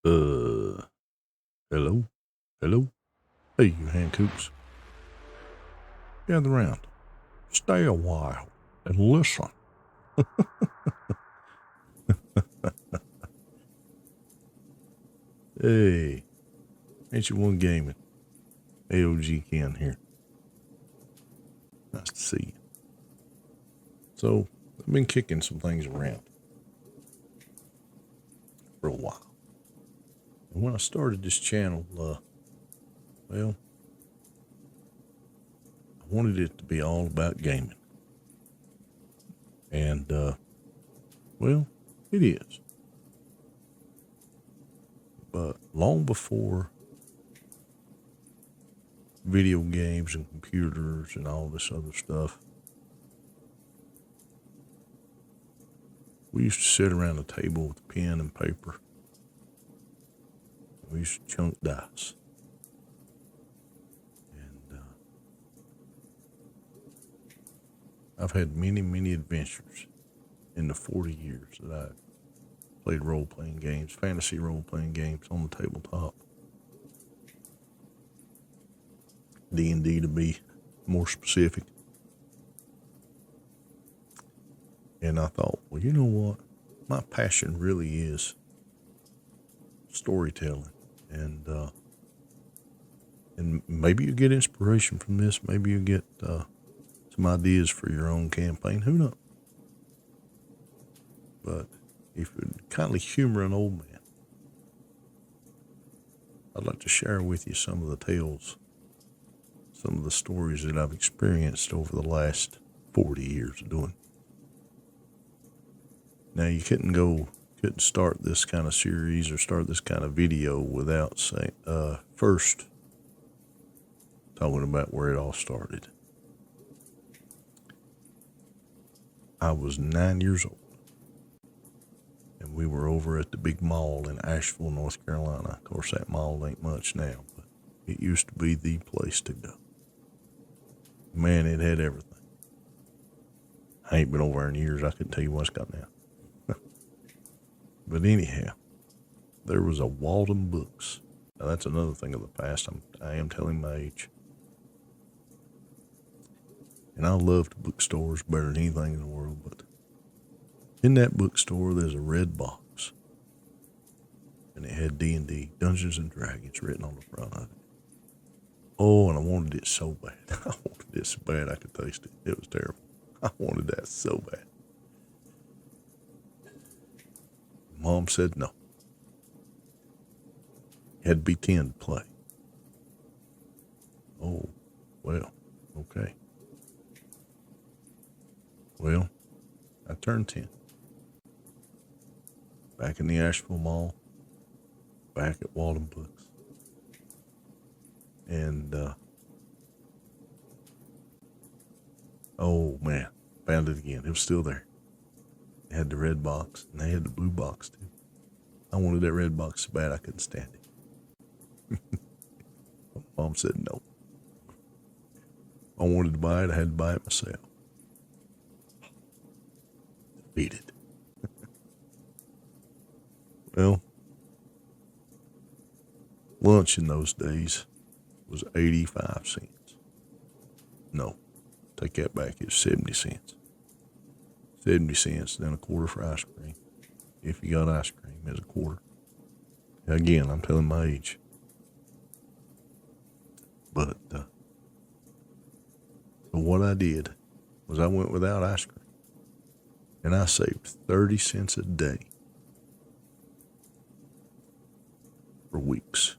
Uh, hello? Hello? Hey, you handcoops. Gather round. Stay a while and listen. Hey, ain't you one gaming? AOG Ken here. Nice to see you. So, I've been kicking some things around for a while. And when I started this channel, I wanted it to be all about gaming. And, it is. But long before video games and computers and all this other stuff, we used to sit around the table with a pen and paper. We used to chunk dice. And I've had many, many adventures in the 40 years that I've played role-playing games, fantasy role-playing games on the tabletop. D&D to be more specific. And I thought, well, you know what? My passion really is storytelling. And maybe you get inspiration from this. Maybe you get some ideas for your own campaign. Who knows? But if you'd kindly humor an old man, I'd like to share with you some of the tales, some of the stories that I've experienced over the last 40 years of doing. Now, you couldn't start this kind of series or start this kind of video without saying, first talking about where it all started. I was 9 years old, and we were over at the big mall in Asheville, North Carolina. Of course, that mall ain't much now, but it used to be the place to go. Man, it had everything. I ain't been over there in years. I couldn't tell you what it's got now. But anyhow, there was a Walden Books. Now, that's another thing of the past. I am telling my age. And I loved bookstores better than anything in the world, but in that bookstore, there's a red box. And it had D&D, Dungeons and Dragons, written on the front of it. Oh, and I wanted it so bad. I wanted it so bad I could taste it. It was terrible. I wanted that so bad. Mom said no. You had to be 10 to play. Oh, well, okay. Well, I turned 10. Back in the Asheville Mall. Back at Walden Books. And, oh man, found it again. It was still there. They had the red box, and they had the blue box too. I wanted that red box so bad I couldn't stand it. Mom said no. I wanted to buy it, I had to buy it myself. Defeated. Well, lunch in those days was 85 cents. No, take that back, it's 70 cents. 70 cents, then a quarter for ice cream. If you got ice cream, it's a quarter. Again, I'm telling my age. But, so what I did was I went without ice cream. And I saved 30 cents a day for weeks.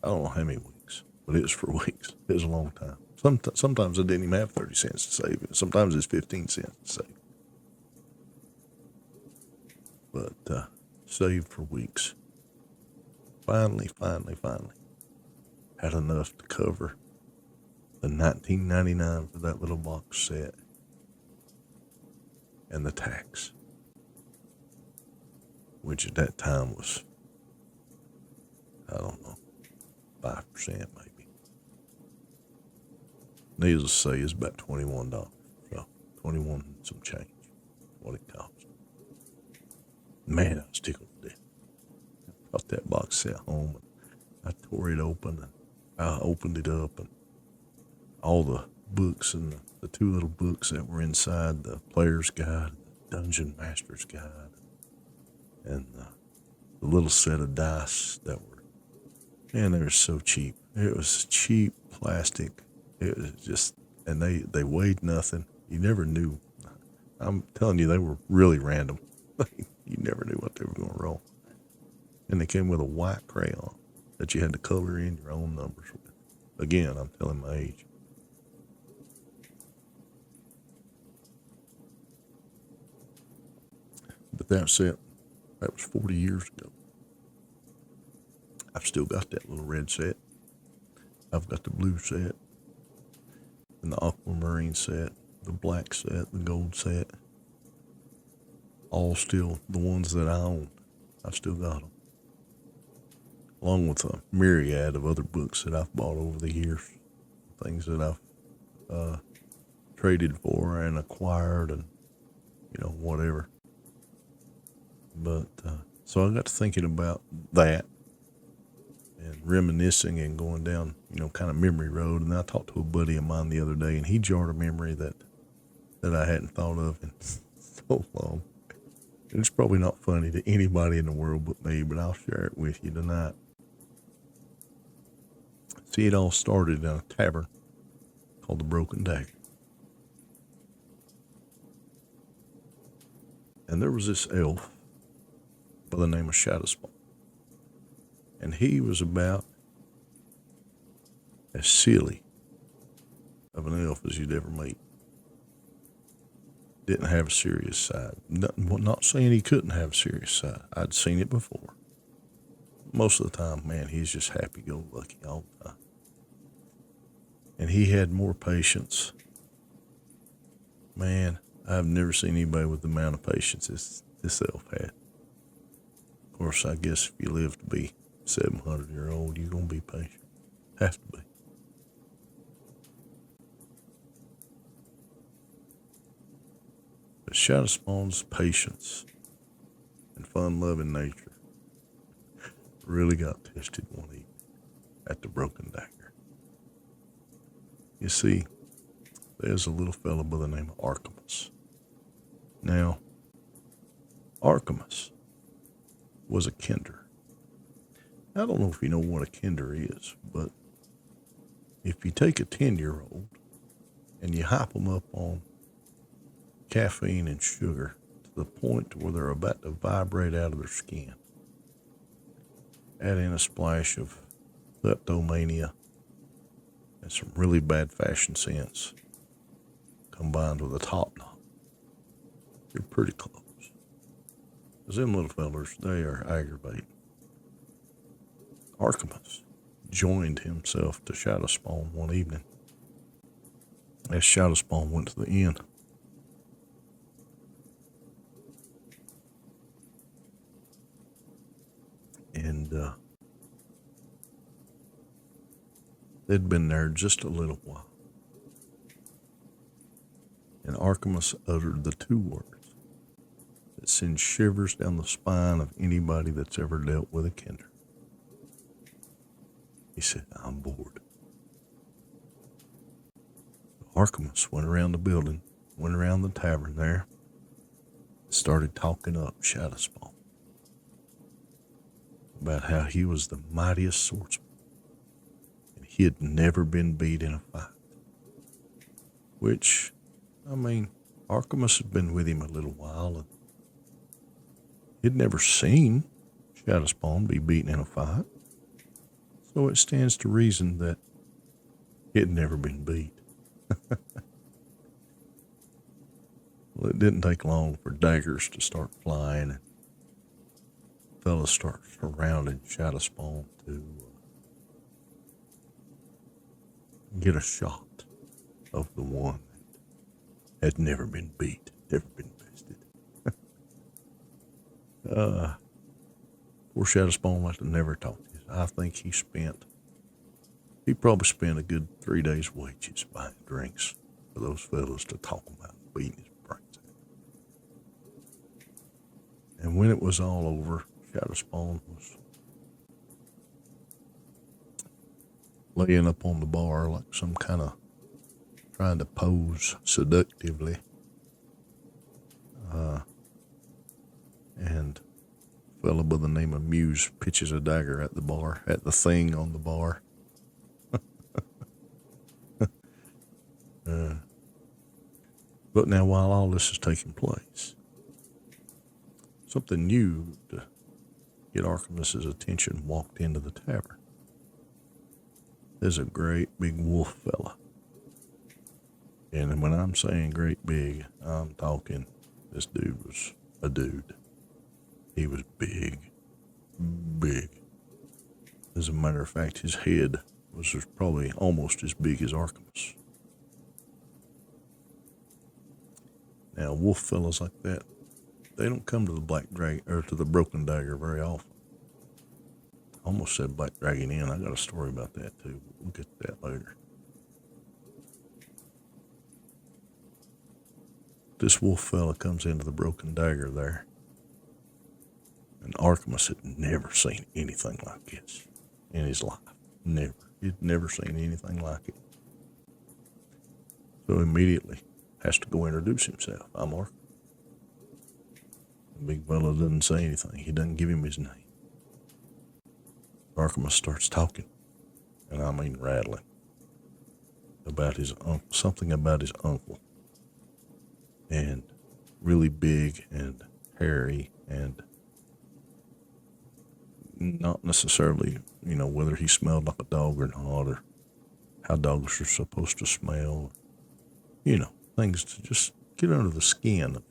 I don't know how many weeks, but it was for weeks. It was a long time. Sometimes I didn't even have 30 cents to save. Sometimes it's 15 cents to save. But saved for weeks. Finally had enough to cover the $19.99 for that little box set and the tax, which at that time was, I don't know, 5% maybe. Needless to say, it's about $21. So 21 and some change, what it cost. Man, I was tickled to death. I brought that box sat home and I tore it open and I opened it up and all the books and the two little books that were inside, the Player's Guide, the Dungeon Master's Guide, and the little set of dice that were, man, they were so cheap. It was cheap plastic. It was just, and they weighed nothing. You never knew. I'm telling you, they were really random. You never knew what they were going to roll. And they came with a white crayon that you had to color in your own numbers with. Again, I'm telling my age. But that's it. That was 40 years ago. I've still got that little red set. I've got the blue set, and the aquamarine set, the black set, the gold set. All still the ones that I own. I've still got them. Along with a myriad of other books that I've bought over the years. Things that I've traded for and acquired and, whatever. But, so I got to thinking about that and reminiscing and going down, kind of memory road. And I talked to a buddy of mine the other day, and he jarred a memory that I hadn't thought of in so long. And it's probably not funny to anybody in the world but me, but I'll share it with you tonight. See, it all started in a tavern called the Broken Dagger. And there was this elf by the name of Shadowspawn. And he was about as silly of an elf as you'd ever meet. Didn't have a serious side. Not saying he couldn't have a serious side. I'd seen it before. Most of the time, man, he's just happy-go-lucky all the time. And he had more patience. Man, I've never seen anybody with the amount of patience this elf had. Of course, I guess if you live to be 700-year-old, you're going to be patient. Have to be. But Shadowspawn's patience and fun-loving nature really got tested one evening at the Broken Dagger. You see, there's a little fellow by the name of Archimus. Now, Archimus was a kender. I don't know if you know what a kender is, but if you take a 10-year-old and you hype them up on caffeine and sugar to the point where they're about to vibrate out of their skin, add in a splash of kleptomania and some really bad fashion sense combined with a top knot, you're pretty close. Because them little fellers, they are aggravating. Archimus joined himself to Shadowspawn one evening as Shadowspawn went to the inn. And they'd been there just a little while. And Archimus uttered the two words that send shivers down the spine of anybody that's ever dealt with a kender. He said, "I'm bored." Archimus went around the building, went around the tavern there, started talking up Shadowspawn about how he was the mightiest swordsman and he had never been beat in a fight. Which, Archimus had been with him a little while and he'd never seen Shadowspawn be beaten in a fight. So it stands to reason that he had never been beat. Well, it didn't take long for daggers to start flying and fellas start surrounding Shadowspawn to get a shot of the one that had never been beat, never been bested. Poor Shadowspawn must have never talked to us. I think he probably spent a good 3 days' wages buying drinks for those fellas to talk about beating his brains out. And when it was all over, Shadowspawn was laying up on the bar like some kind of trying to pose seductively. And a fella by the name of Muse pitches a dagger at the bar, at the thing on the bar. But now, while all this is taking place, something new to get Archimus's attention walked into the tavern. There's a great big wolf fella. And when I'm saying great big, I'm talking this dude was a dude. He was big. Big. As a matter of fact, his head was probably almost as big as Archimus. Now, wolf fellas like that, they don't come to the Black Dragon or to the Broken Dagger very often. I almost said Black Dragon Inn. I got a story about that too. We'll get to that later. This wolf fella comes into the Broken Dagger there, and Archimus had never seen anything like this in his life. Never. He'd never seen anything like it. So immediately has to go introduce himself. I'm Archimus. The big fella doesn't say anything. He doesn't give him his name. Archimus starts talking, and I mean rattling, about his uncle, something about his uncle, and really big and hairy and not necessarily, whether he smelled like a dog or not, or how dogs are supposed to smell, things to just get under the skin of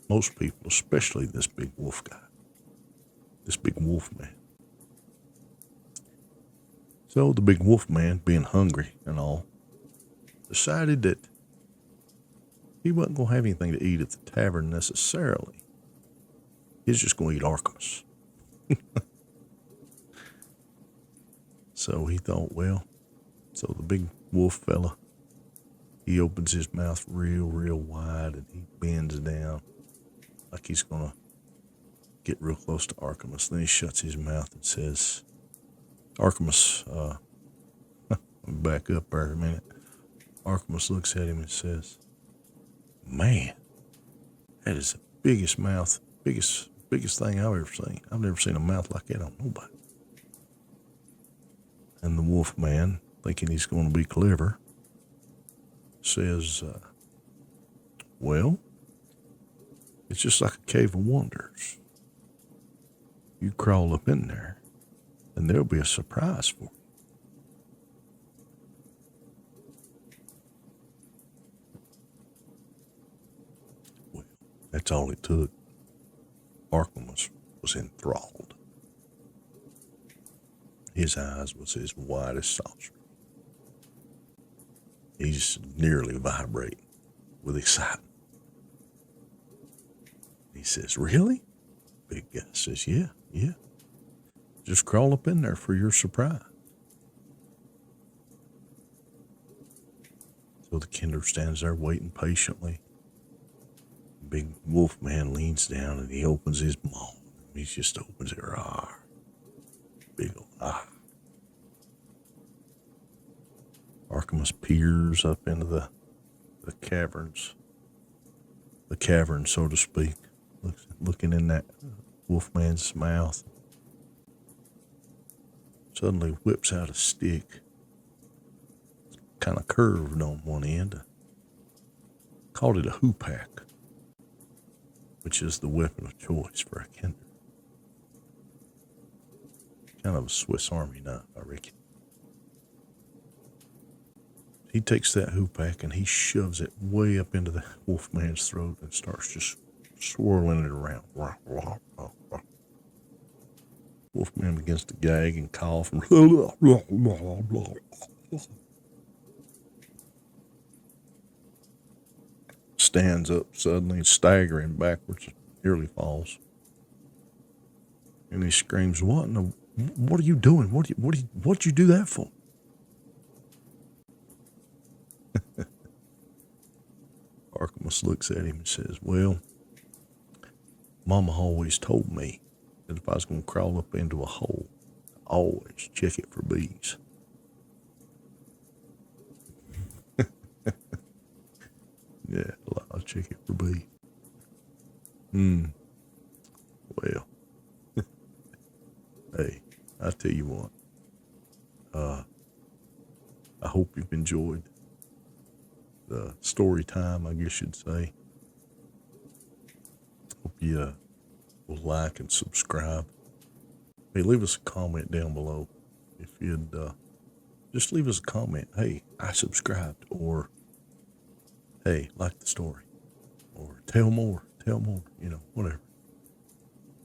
most people, especially this big wolf guy, this big wolf man. So the big wolf man, being hungry and all, decided that he wasn't going to have anything to eat at the tavern necessarily. He's just going to eat Archimus. So he thought, so the big wolf fella, he opens his mouth real, real wide, and he bends down like he's going to get real close to Archimus. Then he shuts his mouth and says, Archimus, back up there a minute. Archimus looks at him and says, man, that is the biggest mouth, biggest thing I've ever seen. I've never seen a mouth like that on nobody. And the wolf man, thinking he's going to be clever, says, it's just like a cave of wonders. You crawl up in there, and there'll be a surprise for you. Well, that's all it took. Archimus was enthralled. His eyes was as wide as saucers. He's nearly vibrating with excitement. He says, really? Big guy says, yeah. Just crawl up in there for your surprise. So the kender stands there waiting patiently. Big wolf man leans down and he opens his maw. He just opens it. Big old Archimus peers up into the caverns. The cavern, so to speak. Looking in that wolfman's mouth. Suddenly whips out a stick. Kind of curved on one end. Called it a hoopak, which is the weapon of choice for a kender. Kind of a Swiss Army knife, I reckon. He takes that hoopak and he shoves it way up into the wolfman's throat and starts just swirling it around. Wolfman begins to gag and cough and stands up suddenly, staggering backwards, nearly falls. And he screams, what are you doing? What'd you do that for? Archimus looks at him and says, Mama always told me that if I was going to crawl up into a hole, I always check it for bees. Yeah, a lot of chicken for beef. Well, hey, I tell you what. I hope you've enjoyed the story time, I guess you'd say. Hope you will like and subscribe. Hey, leave us a comment down below. If you'd just leave us a comment. Hey, I subscribed. Or, hey, like the story. Or tell more, whatever.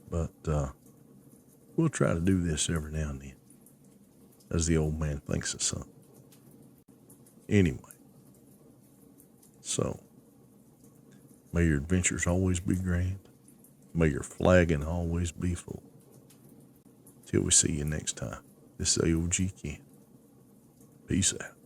But we'll try to do this every now and then, as the old man thinks of something. Anyway, so may your adventures always be grand. May your flagging always be full. Till we see you next time, this is AOG Ken. Peace out.